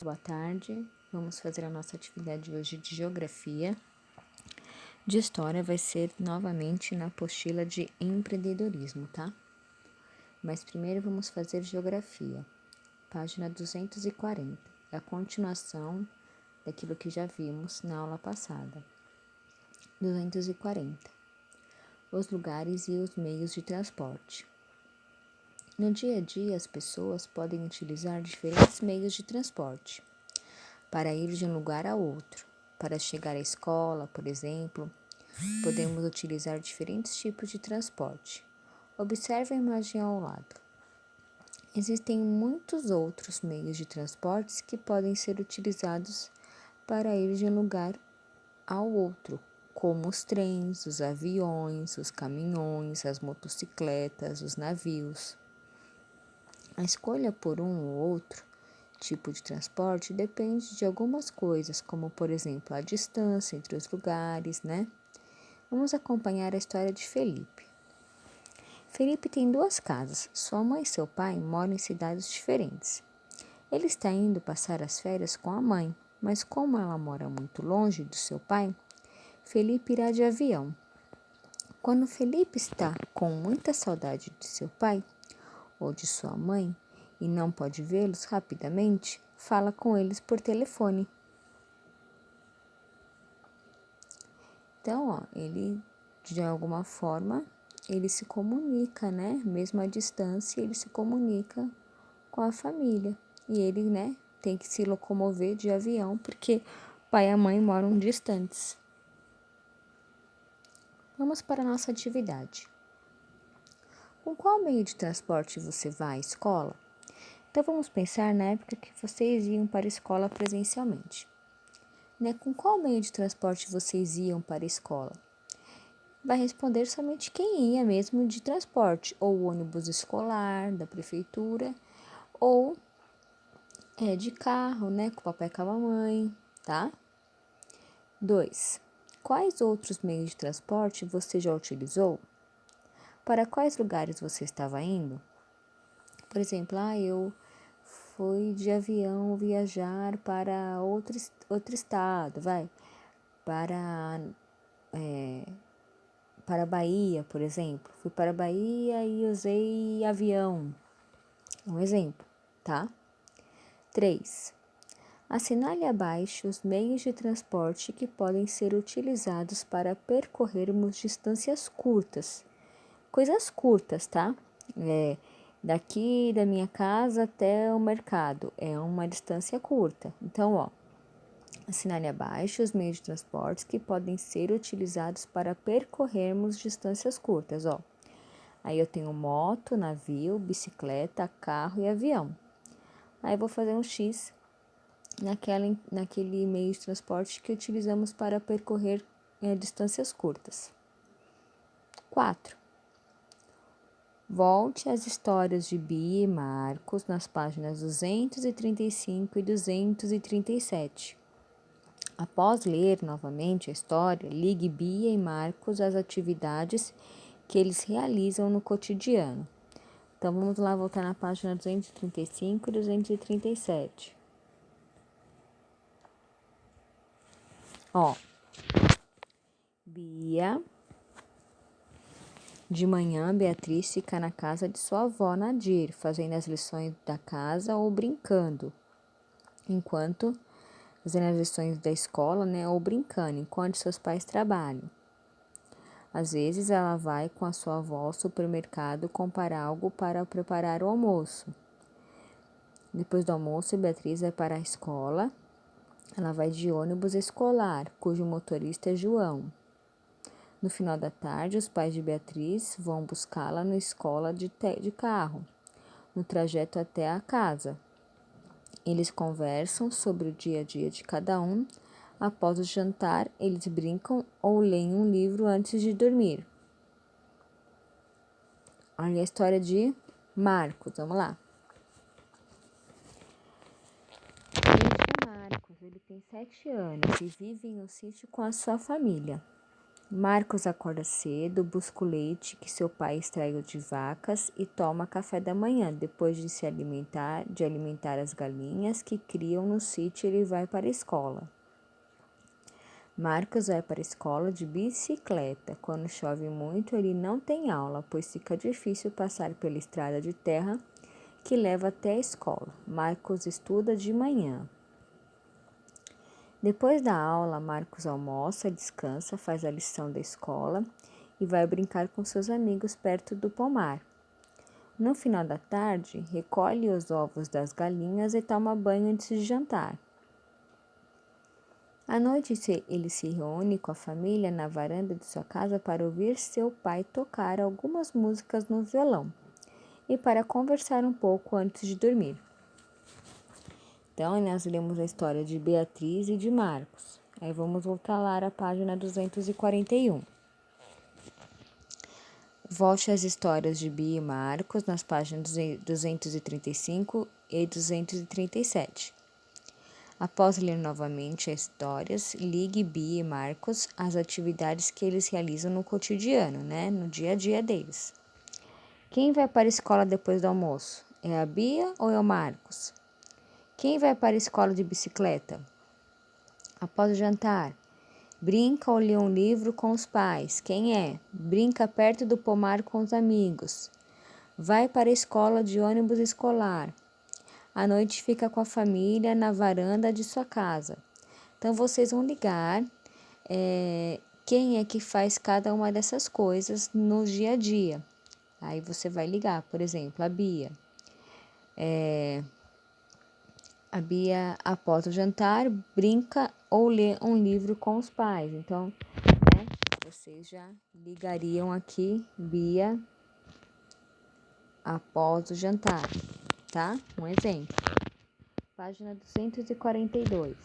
Boa tarde, vamos fazer a nossa atividade hoje de geografia. De história vai ser novamente na apostila de empreendedorismo, tá? Mas primeiro vamos fazer geografia, página 240, a continuação daquilo que já vimos na aula passada. 240. Os lugares e os meios de transporte. No dia a dia, as pessoas podem utilizar diferentes meios de transporte para ir de um lugar a outro. Para chegar à escola, por exemplo, podemos utilizar diferentes tipos de transporte. Observe a imagem ao lado. Existem muitos outros meios de transportes que podem ser utilizados para ir de um lugar ao outro, como os trens, os aviões, os caminhões, as motocicletas, os navios. A escolha por um ou outro tipo de transporte depende de algumas coisas, como, por exemplo, a distância entre os lugares, né? Vamos acompanhar a história de Felipe. Felipe tem 2 casas. Sua mãe e seu pai moram em cidades diferentes. Ele está indo passar as férias com a mãe, mas como ela mora muito longe do seu pai, Felipe irá de avião. Quando Felipe está com muita saudade de seu pai ou de sua mãe e não pode vê-los rapidamente, fala com eles por telefone. Então, ele, de alguma forma, ele se comunica, né? Mesmo à distância, ele se comunica com a família. E ele, né, tem que se locomover de avião, porque pai e a mãe moram distantes. Vamos para a nossa atividade. Com qual meio de transporte você vai à escola? Então, vamos pensar na época que vocês iam para a escola presencialmente. Né? Com qual meio de transporte vocês iam para a escola? Vai responder somente quem ia mesmo de transporte, ou o ônibus escolar da prefeitura, ou de carro, né, com o papai e com a mamãe, tá? 2. Quais outros meios de transporte você já utilizou? Para quais lugares você estava indo? Por exemplo, eu fui de avião viajar para outro estado, para a Bahia, por exemplo. Fui para a Bahia e usei avião. Um exemplo, tá? 3. Assinale abaixo os meios de transporte que podem ser utilizados para percorrermos distâncias curtas. Coisas curtas, tá? Daqui da minha casa até o mercado é uma distância curta. Então, assinale abaixo os meios de transporte que podem ser utilizados para percorrermos distâncias curtas, Aí eu tenho moto, navio, bicicleta, carro e avião. Aí eu vou fazer um X naquele meio de transporte que utilizamos para percorrer distâncias curtas. 4. Volte às histórias de Bia e Marcos nas páginas 235 e 237. Após ler novamente a história, ligue Bia e Marcos às atividades que eles realizam no cotidiano. Então, vamos lá voltar na página 235 e 237. Bia. De manhã, Beatriz fica na casa de sua avó Nadir, fazendo as lições da casa ou brincando. Fazendo as lições da escola, né, ou brincando, enquanto seus pais trabalham. Às vezes, ela vai com a sua avó ao supermercado comprar algo para preparar o almoço. Depois do almoço, Beatriz vai para a escola. Ela vai de ônibus escolar, cujo motorista é João. No final da tarde, os pais de Beatriz vão buscá-la na escola de carro, no trajeto até a casa. Eles conversam sobre o dia a dia de cada um. Após o jantar, eles brincam ou leem um livro antes de dormir. Olha a história de Marcos, vamos lá. Este é Marcos, ele tem 7 anos e vive em um sítio com a sua família. Marcos acorda cedo, busca o leite que seu pai extraiu de vacas e toma café da manhã. Depois de alimentar as galinhas que criam no sítio, ele vai para a escola. Marcos vai para a escola de bicicleta. Quando chove muito, ele não tem aula, pois fica difícil passar pela estrada de terra que leva até a escola. Marcos estuda de manhã. Depois da aula, Marcos almoça, descansa, faz a lição da escola e vai brincar com seus amigos perto do pomar. No final da tarde, recolhe os ovos das galinhas e toma banho antes de jantar. À noite, ele se reúne com a família na varanda de sua casa para ouvir seu pai tocar algumas músicas no violão e para conversar um pouco antes de dormir. Então, nós lemos a história de Beatriz e de Marcos. Aí vamos voltar lá à página 241. Volte às histórias de Bia e Marcos nas páginas 235 e 237. Após ler novamente as histórias, ligue Bia e Marcos às atividades que eles realizam no cotidiano, no dia a dia deles. Quem vai para a escola depois do almoço? É a Bia ou é o Marcos? Quem vai para a escola de bicicleta? Após o jantar, brinca ou lê um livro com os pais. Quem é? Brinca perto do pomar com os amigos. Vai para a escola de ônibus escolar. À noite fica com a família na varanda de sua casa. Então, vocês vão ligar quem é que faz cada uma dessas coisas no dia a dia. Aí você vai ligar, por exemplo, a Bia. A Bia, após o jantar, brinca ou lê um livro com os pais. Então, vocês já ligariam aqui Bia após o jantar, tá? Um exemplo. Página 242.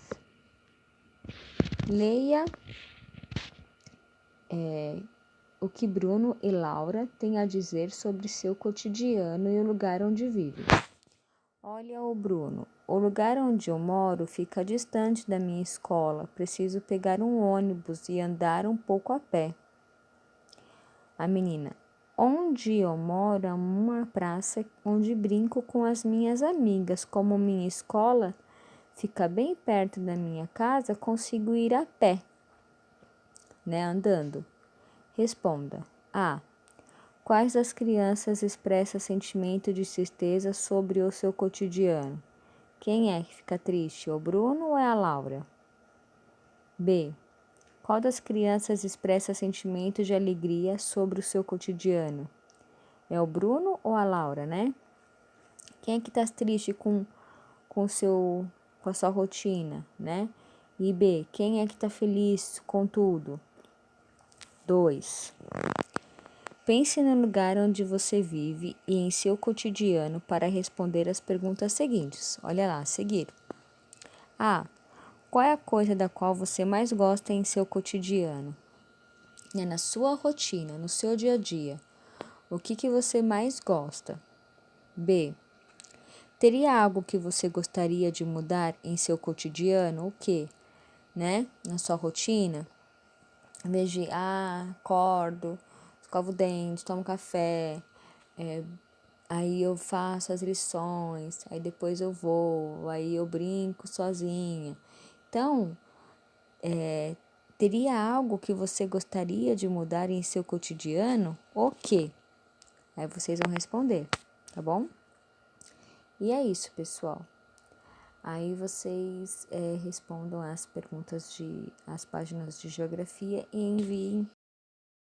Leia o que Bruno e Laura têm a dizer sobre seu cotidiano e o lugar onde vivem. Olha o Bruno. O lugar onde eu moro fica distante da minha escola. Preciso pegar um ônibus e andar um pouco a pé. A menina. Onde eu moro é uma praça onde brinco com as minhas amigas. Como minha escola fica bem perto da minha casa, consigo ir a pé, andando. Responda. A. Quais das crianças expressa sentimento de tristeza sobre o seu cotidiano? Quem é que fica triste, o Bruno ou é a Laura? B. Qual das crianças expressa sentimento de alegria sobre o seu cotidiano? É o Bruno ou a Laura, Quem é que está triste com a sua rotina, E B. Quem é que está feliz com tudo? 2. Pense no lugar onde você vive e em seu cotidiano para responder as perguntas seguintes. Olha lá, a seguir. A. Qual é a coisa da qual você mais gosta em seu cotidiano? Na sua rotina, no seu dia a dia. O que você mais gosta? B. Teria algo que você gostaria de mudar em seu cotidiano? O quê? Na sua rotina? Em vez de, acordo, escovo o dente, tomo café, aí eu faço as lições, aí depois eu vou, aí eu brinco sozinha. Então, teria algo que você gostaria de mudar em seu cotidiano? O quê? Aí vocês vão responder, tá bom? E é isso, pessoal. Aí vocês respondam as perguntas as páginas de geografia e enviem